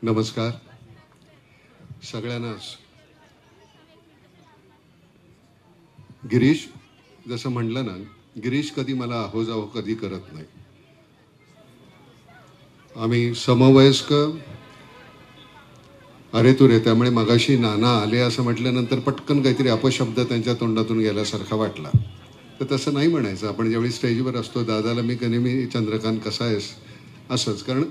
नमस्कार सगळ्यांनाच. गिरीश जसं म्हणलं ना, गिरीश कधी मला अहो जाओ कधी करत नाही. आम्ही समवयस्क अरे तू रे, त्यामुळे मगाशी नाना आले असं म्हटल्यानंतर पटकन काहीतरी अपशब्द त्यांच्या तोंडातून गेल्यासारखा वाटला. तर तसं नाही म्हणायचं. आपण ज्यावेळी स्टेजवर असतो, दादाला मी कधी मी चंद्रकांत कसा आहेस असंच. कारण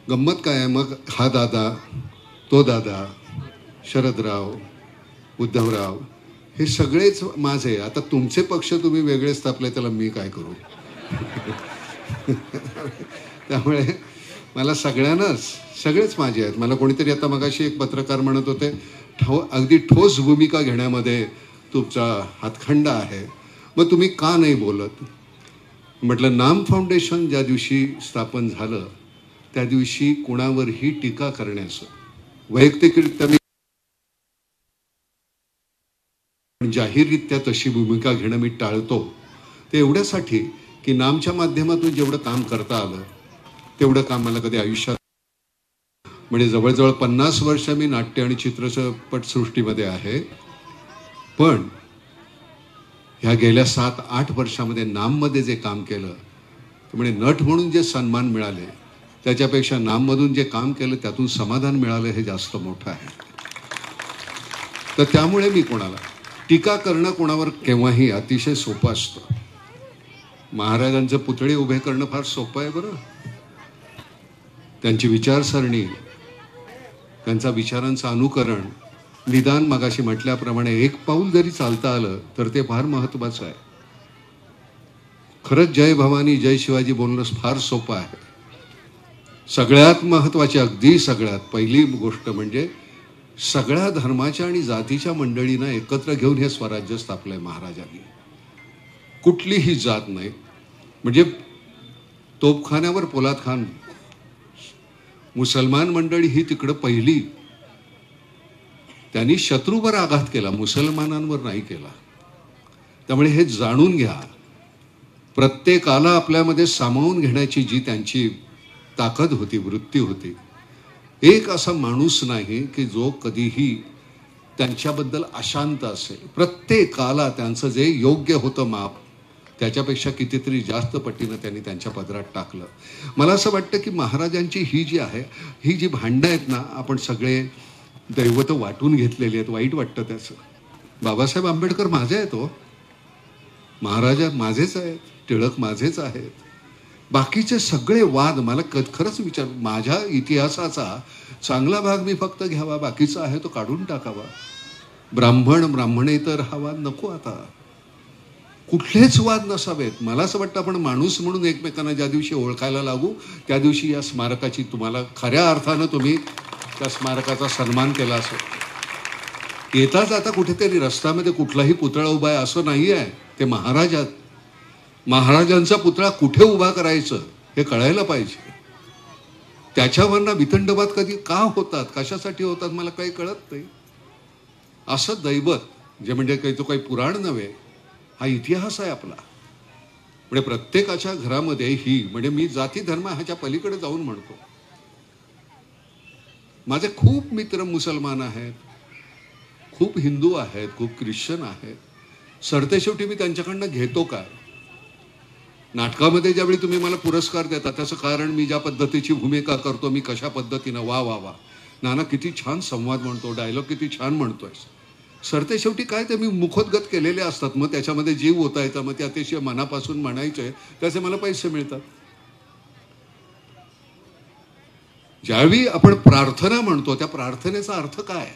गंमत काय आहे, मग हा दादा, तो दादा, शरदराव, उद्धवराव, हे सगळेच माझे. आता तुमचे पक्ष तुम्ही वेगळे स्थापले, त्याला मी काय करू. त्यामुळे मला सगळेच माझे आहेत. मला कोणीतरी आता मगाशी एक पत्रकार म्हणत होते, अगदी ठोस भूमिका घेण्यामध्ये तुमचा हातखंडा आहे, मग तुम्ही का नाही बोलत. म्हटलं, नाम फाउंडेशन ज्या दिवशी स्थापन झालं त्या दिवशी कुणावरही टीका करण्याचं, वैयक्तिकरित्या मी जाहीररित्या तशी भूमिका घेणं मी टाळतो. ते एवढ्यासाठी की नामच्या माध्यमातून जेवढं काम करता आलं तेवढं काम मला कधी आयुष्यात, म्हणजे जवळजवळ 50 वर्ष मी नाट्य आणि चित्रपट सृष्टीमध्ये आहे. पण ह्या गेल्या 7-8 वर्षामध्ये नाममध्ये जे काम केलं, म्हणजे नट म्हणून जे सन्मान मिळाले त्याच्यापेक्षा नाममधून जे काम केलं त्यातून समाधान मिळालं हे जास्त मोठं आहे. तर त्यामुळे मी कोणाला टीका करणं कोणावर केव्हाही अतिशय सोपं असतं. महाराजांचे पुतळे उभे करणं फार सोपं आहे बरं. त्यांची विचारसरणी, त्यांचा विचारांचं अनुकरण, निदान मगाशी म्हटल्याप्रमाणे एक पाऊल जरी चालता आलं तर ते फार महत्वाचं आहे. खरंच जय भवानी जय शिवाजी बोलणं फार सोपं आहे. सगळ्यात महत्वाची, अगदी सगळ्यात पहिली गोष्ट म्हणजे सगळ्या धर्माच्या आणि जातीच्या मंडळींना एकत्र घेऊन हे स्वराज्य स्थापलंय महाराजांनी. कुठलीही जात नाही. म्हणजे तोफखान्यावर पोलाद खान, मुसलमान मंडळी ही तिकडं पहिली, त्यांनी शत्रूवर आघात केला, मुसलमानांवर नाही केला. त्यामुळे हे जाणून घ्या, प्रत्येकाला आपल्यामध्ये सामावून घेण्याची जी त्यांची ताकद होती, वृत्ती होती, एक असा माणूस नाही की जो कधीही त्यांच्याबद्दल अशांत असेल. प्रत्येकाला त्यांचं जे योग्य होतं माप त्याच्यापेक्षा कितीतरी जास्त पटीनं त्यांनी त्यांच्या पदरात टाकलं. मला असं वाटतं की महाराजांची ही जी आहे, ही जी भांडणं आहेत ना, आपण सगळे दैवत वाटून घेतलेली आहेत. वाईट वाटतं त्याचं. बाबासाहेब आंबेडकर माझे आहेत हो, महाराजा माझेच आहेत, टिळक माझेच आहेत. बाकीचे सगळे वाद मला खरंच विचार, माझ्या इतिहासाचा चांगला भाग मी फक्त घ्यावा, बाकीचा आहे तो काढून टाकावा. ब्राह्मणेतर हा वाद नको. आता कुठलेच वाद नसावेत. मला असं वाटतं आपण माणूस म्हणून एकमेकांना ज्या दिवशी ओळखायला लागू त्या दिवशी या स्मारकाची, तुम्हाला खऱ्या अर्थानं तुम्ही त्या स्मारकाचा सन्मान केला असेल. येता जाता कुठेतरी रस्त्यामध्ये कुठलाही पुतळा उभा आहे असं नाही आहे. ते महाराजांचा पुतळा कुठे उभा करायचं हे कळायला पाहिजे. त्याच्यावरनं वितंडवाद कधी का होतात, कशासाठी होतात, मला काही कळत नाही. असं दैवत जे म्हणजे काही तो काही पुराण नव्हे, हा इतिहास आहे आपला. म्हणजे प्रत्येकाच्या घरामध्ये ही, म्हणजे मी जाती धर्म ह्याच्या पलीकडे जाऊन म्हणतो, माझे खूप मित्र मुसलमान आहेत, खूप हिंदू आहेत, खूप ख्रिश्चन आहेत. सरतेशेवटी मी त्यांच्याकडनं घेतो काय. नाटकामध्ये ज्यावेळी तुम्ही मला पुरस्कार देता त्याचं कारण मी ज्या पद्धतीची भूमिका करतो, मी कशा पद्धतीनं वा वा वा, नाना किती छान संवाद म्हणतो, डायलॉग किती छान म्हणतोय. सरतेशेवटी काय ते मी मुखोद्गत केलेले असतात, मग त्याच्यामध्ये जीव होता येतं, मग ते अतिशय मनापासून म्हणायचे, त्याचे मला पैसे मिळतात. ज्यावेळी आपण प्रार्थना म्हणतो त्या प्रार्थनेचा अर्थ काय.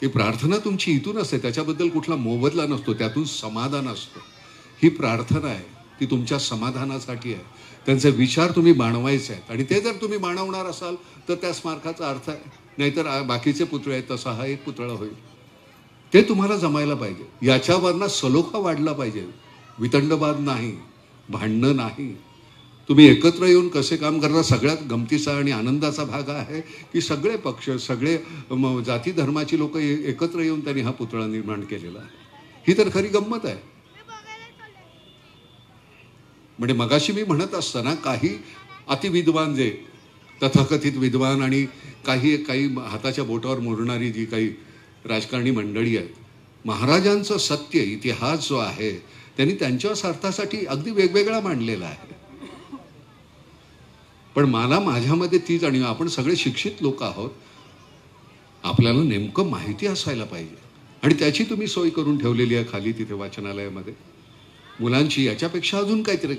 ती प्रार्थना तुमची इथून असते, त्याच्याबद्दल कुठला मोबदला नसतो, त्यातून समाधान असतं. ही प्रार्थना आहे, ती तुमच्या समाधानासाठी आहे. त्यांचे विचार तुम्ही मांडवायचे आहेत आणि ते जर तुम्ही मांडवणार असाल तर त्या स्मारकाचा अर्थ आहे. नाहीतर बाकीचे पुतळे आहेत तसा हा एक पुतळा होईल. ते तुम्हाला जमायला पाहिजे. याच्यावरनं सलोखा वाढला पाहिजे, वितंडवाद नाही, भांडणं नाही. तुम्ही एकत्र येऊन कसे काम करता. सगळ्यात गमतीचा आणि आनंदाचा भाग आहे की सगळे पक्ष, सगळे जाती धर्माची लोक एकत्र येऊन त्यांनी हा पुतळा निर्माण केलेला आहे. ही तर खरी गंमत आहे. म्हणजे मगाशी मी म्हणत असताना काही अतिविद्वान, जे तथाकथित विद्वान आणि काही हाताच्या बोटावर मोडणारी जी काही राजकारणी मंडळी आहेत, महाराजांचं सत्य इतिहास जो आहे त्यांनी त्यांच्या स्वार्थासाठी अगदी वेगवेगळा मांडलेला आहे. पण मला माझ्यामध्ये ती जाणीव, आपण सगळे शिक्षित लोक आहोत, आपल्याला नेमकं माहिती असायला पाहिजे आणि त्याची तुम्ही सोय करून ठेवलेली आहे खाली तिथे वाचनालयामध्ये मुलांची. याच्यापेक्षा अजून काहीतरी,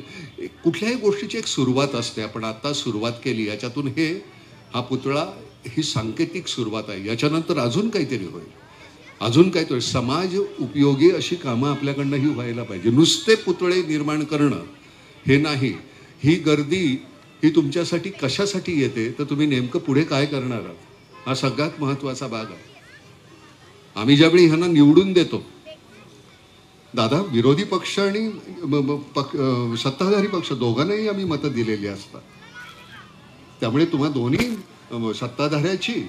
कुठल्याही गोष्टीची एक सुरुवात असते. आपण आता सुरुवात केली, याच्यातून हा पुतळा ही सांकेतिक सुरुवात आहे. याच्यानंतर अजून काहीतरी होईल, अजून काहीतरी समाज उपयोगी अशी कामं आपल्याकडनंही व्हायला पाहिजे. नुसते पुतळे निर्माण करणं हे नाही. ही गर्दी ही तुमच्यासाठी कशासाठी येते, तर तुम्ही नेमकं पुढे काय करणार आहात, हा सगळ्यात महत्वाचा भाग आहे. आम्ही ज्यावेळी ह्यांना निवडून देतो दादा, विरोधी पक्ष आणि सत्ताधारी पक्ष दोघांनाही आम्ही मतं दिलेली असतात. त्यामुळे तुम्हा दोन्ही सत्ताधाऱ्याची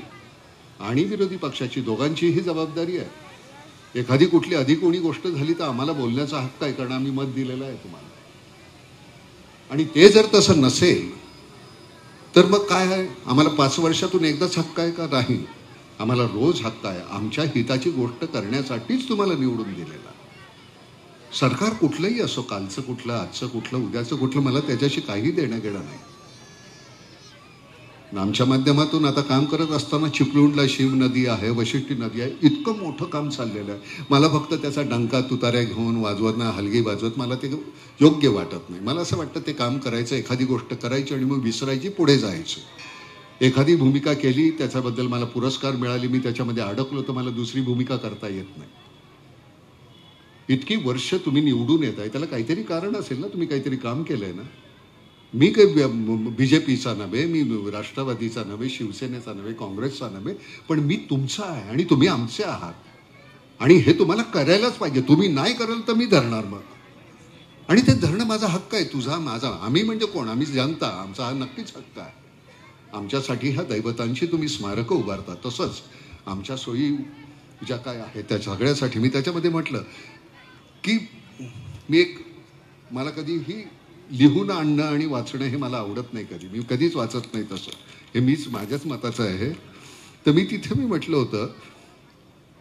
आणि विरोधी पक्षाची दोघांचीही जबाबदारी आहे. एखादी कुठली अधिक कोणी गोष्ट झाली तर आम्हाला बोलण्याचा हक्क आहे, कारण आम्ही मत दिलेलं आहे तुम्हाला. आणि ते जर तसं नसेल तर मग काय आहे, आम्हाला 5 वर्षातून एकदाच हक्क आहे का? नाही, आम्हाला रोज हक्क आहे. आमच्या हिताची गोष्ट करण्यासाठीच तुम्हाला निवडून दिलेला. सरकार कुठलंही असो, कालचं कुठलं, आजचं कुठलं, उद्याचं कुठलं, मला त्याच्याशी काही देणं घेणं नाही. आमच्या माध्यमातून आता काम करत असताना चिपळूणला शिव नदी आहे, वशिष्ठी नदी आहे, इतकं मोठं काम चाललेलं आहे. मला फक्त त्याचा डंका तुताऱ्या घेऊन वाजवत ना, हलगी वाजवत मला ते योग्य वाटत नाही. मला असं वाटतं ते काम करायचं, एखादी गोष्ट करायची आणि मग विसरायची, पुढे जायचं. एखादी भूमिका केली, त्याच्याबद्दल मला पुरस्कार मिळाली, मी त्याच्यामध्ये अडकलो, तर मला दुसरी भूमिका करता येत नाही. इतकी वर्ष तुम्ही निवडून येत आहे, त्याला काहीतरी कारण असेल ना, तुम्ही काहीतरी काम केलंय ना. मी काही बीजेपीचा नव्हे, मी राष्ट्रवादीचा नव्हे, शिवसेनेचा नव्हे, काँग्रेसचा नव्हे, पण मी तुमचा आहे आणि तुम्ही आमचे आहात आणि हे तुम्हाला करायलाच पाहिजे. तुम्ही नाही कराल तर मी धरणार मग, आणि ते धरणं माझा हक्क आहे, तुझा माझा. आम्ही म्हणजे कोण? आम्ही जनता, आमचा हा नक्कीच हक्क आहे. आमच्यासाठी ह्या दैवतांची तुम्ही स्मारकं उभारता, तसंच आमच्या सोयी ज्या काय आहेत त्या सगळ्यासाठी. मी त्याच्यामध्ये म्हटलं की मला कधीही लिहून आणणं आणि वाचणं हे मला आवडत नाही. मी कधीच वाचत नाही तसं, हे माझ्याच मताचं आहे. तर मी म्हटलं होतं,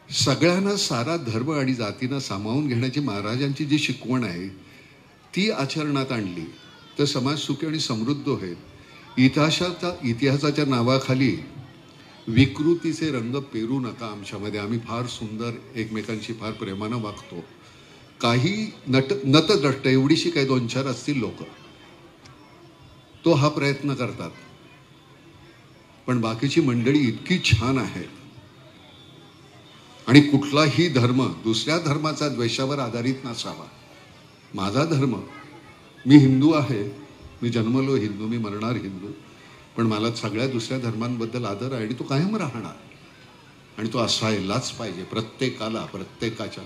सगळ्यांना सारा धर्म आणि जातींना सामावून घेण्याची महाराजांची जी शिकवण आहे ती आचरणात आणली तर समाज सुखी आणि समृद्ध होईल. इतिहासाच्या नावाखाली विकृतीचे रंग पेरू नका आमच्यामध्ये. आम्ही फार सुंदर एकमेकांशी फार प्रेमानं वागतो. काही नतद्रष्ट एवढीशी काही 2-4 असतील लोक, तो हा प्रयत्न करतात, पण बाकीची मंडळी इतकी छान आहे. आणि कुठलाही धर्म दुसऱ्या धर्माचा द्वेषावर आधारित नसावा. माझा धर्म, मी हिंदू आहे, मी जन्मलो हिंदू, मी मरणार हिंदू, पण मला सगळ्या दुसऱ्या धर्मांबद्दल आदर आहे आणि तो कायम राहणार आणि तो असायलाच पाहिजे प्रत्येकाला, प्रत्येकाच्या.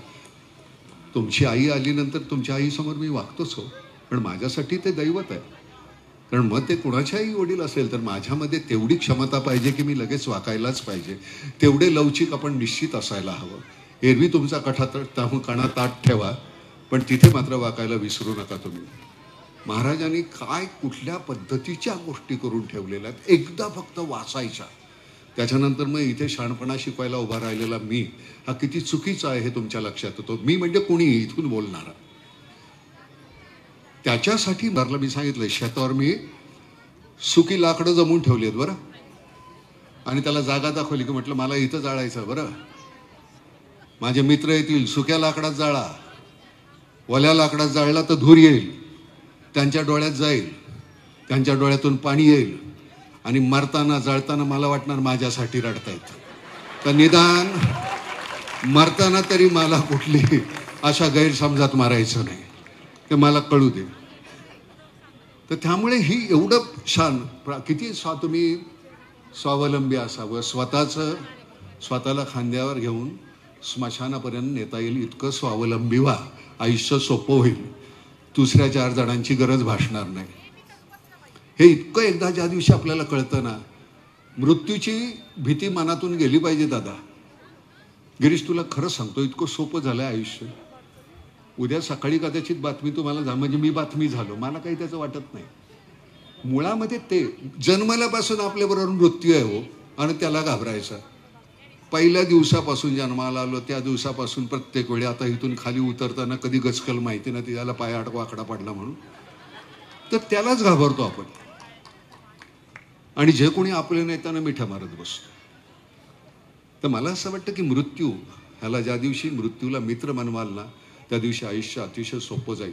तुमची आई आली नंतर तुमच्या आईसमोर मी वागतोच हो, पण माझ्यासाठी ते दैवत आहे. कारण मग ते कुणाच्याही वडील असेल तर माझ्यामध्ये तेवढी क्षमता पाहिजे की मी लगेच वाकायलाच पाहिजे. तेवढे लवचिक आपण निश्चित असायला हवं. एरवी तुमचा कणा ताट ठेवा, पण तिथे मात्र वाकायला विसरू नका तुम्ही. महाराजांनी काय कुठल्या पद्धतीच्या गोष्टी करून ठेवलेल्या आहेत, एकदा फक्त वाचायच्या, त्याच्यानंतर मग इथे शहाणपणा शिकवायला उभा राहिलेला मी हा किती चुकीचा आहे हे तुमच्या लक्षात येतो. मी म्हणजे कोणी इथून बोलणारा. त्याच्यासाठी मारलं, मी सांगितलं शेतावर मी सुकी लाकडं जमून ठेवली आहेत बरं, आणि त्याला जागा दाखवली की म्हटलं मला इथं जाळायचं बरं. माझे मित्र येतील, सुक्या लाकडात जाळा, ओल्या लाकडात जाळला तर धूर येईल, त्यांच्या डोळ्यात जाईल, त्यांच्या डोळ्यातून पाणी येईल आणि मरताना जळताना मला वाटणार माझ्यासाठी रडतायत. तर निदान मरताना तरी मला कुठली अशा गैरसमजात मारायचं नाही, ते मला कळू दे. तर त्यामुळे ही एवढं छान किती तुम्ही स्वावलंबी असावं, स्वतःला खांद्यावर घेऊन स्मशानापर्यंत नेता येईल इतकं स्वावलंबी व्हा. आयुष्य सोपं होईल, दुसऱ्या 4 जणांची गरज भासणार नाही. हे इतकं एकदा ज्या दिवशी आपल्याला कळतं ना, मृत्यूची भीती मनातून गेली पाहिजे. दादा गिरीश, तुला खरं सांगतो, इतकं सोपं झालंय आयुष्य. उद्या सकाळी कदाचित बातमी तुम्हाला म्हणजे मी बातमी झालो, मला काही त्याचं वाटत नाही. मुळामध्ये ते जन्मल्यापासून आपल्याबरोबर मृत्यू आहे हो. आणि त्याला घाबरायचा. पहिल्या दिवसापासून जन्माला आलो त्या दिवसापासून प्रत्येक वेळी आता इथून खाली उतरताना कधी गचकल माहिती नाही, त्याला पाय वाकडा पडला म्हणून, तर त्यालाच घाबरतो आपण. आणि जे कोणी आपले नेत्यांना मिठ्या मारत बसतो. तर मला असं वाटतं की मृत्यू ह्याला ज्या दिवशी मृत्यूला मित्र बनवाल ना, त्या दिवशी आयुष्य अतिशय सोपं जाईल.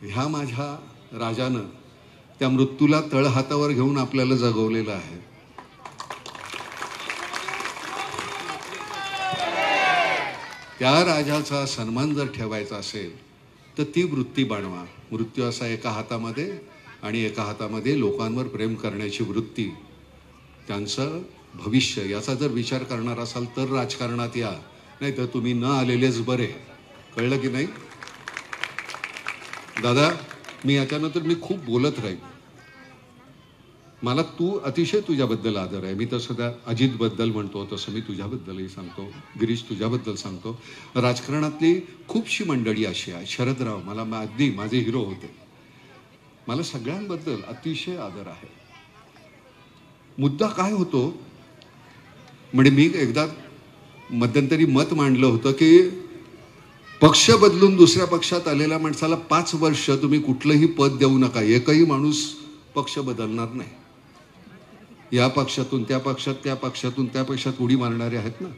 ह्या माझ्या राजानं त्या मृत्यूला तळहातावर घेऊन आपल्याला जगवलेलं आहे. त्या राजाचा सन्मान जर ठेवायचा असेल तर ती वृत्ती बाणवा. मृत्यू असा एका हातामध्ये आणि एका हातामध्ये लोकांवर प्रेम करण्याची वृत्ती, त्यांचं भविष्य याचा जर विचार करणार असाल तर राजकारणात या, नाही तर तुम्ही न आलेलेच बरे. कळलं की नाही दादा? मी याच्यानंतर मी खूप बोलत राहील. मला तू अतिशय तुझ्याबद्दल आदर आहे. मी तसं त्या अजितबद्दल म्हणतो तसं मी तुझ्याबद्दलही सांगतो, गिरीश तुझ्याबद्दल सांगतो. राजकारणातली खूपशी मंडळी अशी आहे. शरदराव मला अगदी माझे हिरो होते. मला सगळ्यांबद्दल अतिशय आदर आहे. मुद्दा काय होतो म्हणजे मी एकदा मध्यंतरी मत मांडलं होतं की पक्ष बदलून दुसऱ्या पक्षात आलेल्या माणसाला 5 वर्ष तुम्ही कुठलंही पद देऊ नका. एकही माणूस पक्ष बदलणार नाही. या पक्षातून त्या पक्षात, त्या पक्षातून त्या पक्षात उडी मारणारे आहेत ना,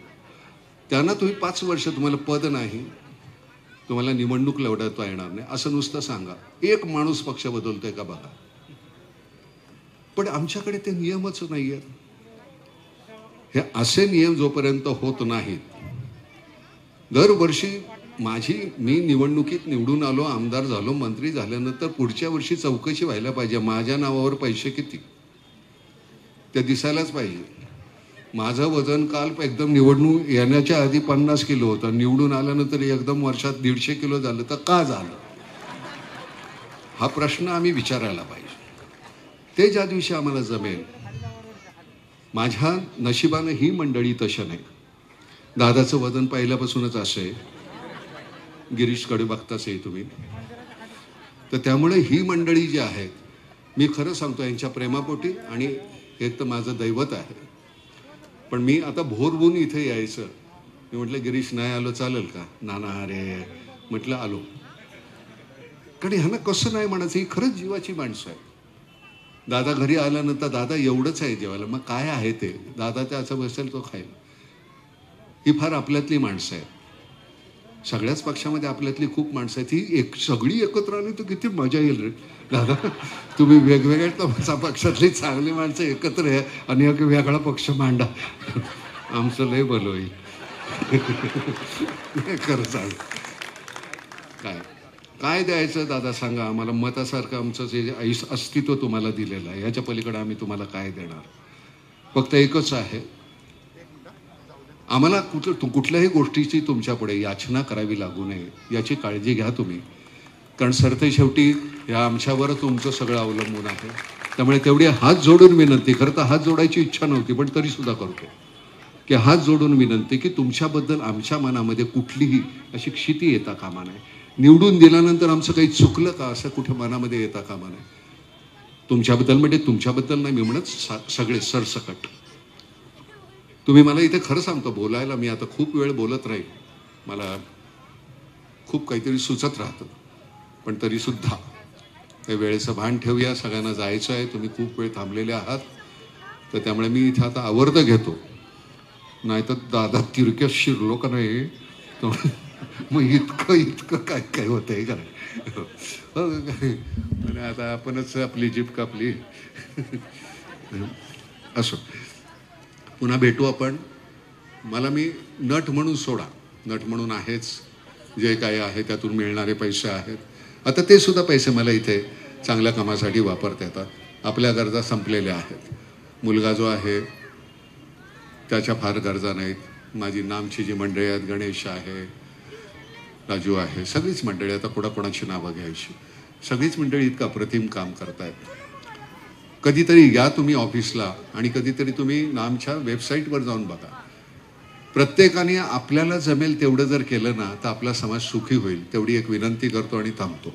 त्यांना तुम्ही 5 वर्ष तुम्हाला पद नाही, तुम्हाला निवडणूक लढवता येणार नाही असं नुसतं सांगा. एक माणूस पक्ष बदलतोय का बघा. पण आमच्याकडे ते नियमच नाही आहेत. हे असे नियम जोपर्यंत होत नाहीत, दरवर्षी मी निवडणुकीत निवडून आलो, आमदार झालो, मंत्री झाल्यानंतर पुढच्या वर्षी चौकशी व्हायला पाहिजे. माझ्या नावावर पैसे किती ते दिसायलाच पाहिजे. माझं वजन काल एकदम निवडणूक येण्याच्या आधी 50 किलो होतं, निवडून आल्यानंतर एकदम वर्षात 150 किलो झालं. तर का झालं हा प्रश्न आम्ही विचारायला पाहिजे. ते ज्या दिवशी आम्हाला जमेल. माझ्या नशिबानं ही मंडळी तशा नाही. दादाचं वजन पहिल्यापासूनच असं आहे, गिरीशकडे बघताच आहे तुम्ही. तर त्यामुळे ही मंडळी जी आहेत, मी खरं सांगतो यांच्या प्रेमापोटी, आणि एक तर माझं दैवत आहे. पण मी आता भोर होऊन इथे यायचं, मी म्हटलं गिरीश नाही आलो चालेल का? नाना अरे म्हटलं आलो. कारण ह्यांना कसं नाही म्हणायचं, ही खरंच जीवाची माणसं आहे. दादा घरी आल्यानंतर दादा एवढंच आहे जेवायला, मग काय आहे ते दादा त्याचं बसेल तो खाईल. ही फार आपल्यातली माणसं आहेत. सगळ्याच पक्षामध्ये आपल्यातली खूप माणसं आहेत. ही सगळी एकत्र आली तर किती मजा येईल रे दादा. तुम्ही वेगवेगळ्या पक्षातली चांगली माणसं एकत्र आहे आणि एक वेगळा पक्ष मांडा, आमचं लय भलं होईल. खरं सांग काय द्यायचं दादा सांगा आम्हाला. मतासारखं आमचं जे अस्तित्व तुम्हाला दिलेलं आहे, याच्या पलीकडे आम्ही तुम्हाला काय देणार. फक्त एकच आहे, आम्हाला कुठल्याही गोष्टीची तुमच्यापुढे याचना करावी लागू नये याची काळजी घ्या तुम्ही. कारण सरते शेवटी या आमच्यावर तुमचं सगळं अवलंबून आहे. त्यामुळे तेवढी हात जोडून विनंती, खरं तर हात जोडायची इच्छा नव्हती पण तरी सुद्धा करतो की हात जोडून विनंती की तुमच्याबद्दल आमच्या मनामध्ये कुठलीही अशी क्षिती येता कामा नये. निवडून दिल्यानंतर आमचं काही चुकलं का असं कुठे मनामध्ये येता कामा नये. तुमच्याबद्दल म्हणजे तुमच्याबद्दल नाही मी म्हणत, सगळे सरसकट. तुम्ही मला इथे खरं सांगतो बोलायला मी आता खूप वेळ बोलत राहील, मला खूप काहीतरी सुचत राहतं, पण तरी सुद्धा त्या वेळेचं भान ठेवूया. सगळ्यांना जायचं आहे, तुम्ही खूप वेळ थांबलेले आहात, तर त्यामुळे मी इथे आता आवर्त घेतो. नाहीतर दादा तिरक्यात शिरलो का नाही मग इतकं काय काय होतंय का नाही. आता आपणच आपली जीभ कापली. असो, पुन्हा भेटू आपण. मला मी नट म्हणून सोडा, नट म्हणून आहेच. जे काय आहे त्यातून मिळणारे पैसे आहेत, आता ते सुद्धा पैसे मला इथे चांगल्या कामासाठी वापरता येतात. आपल्या गरजा संपलेल्या आहेत. मुलगा जो आहे त्याच्या फार गरजा नाहीत. माझी नामची जी मंडळी आहेत, गणेश आहे, राजू आहे, सगळीच मंडळी, आता कोणाची नावं घ्यायची, सगळीच मंडळी इतकं अप्रतिम काम करतायत. कधीतरी या तुम्ही ऑफिसला आणि कधीतरी तुम्ही नामच्या वेबसाईटवर जाऊन बघा. प्रत्येकाने आपल्याला जमेल तेवढं जर केलं ना तर आपला समाज सुखी होईल. तेवढी एक विनंती करतो आणि थांबतो.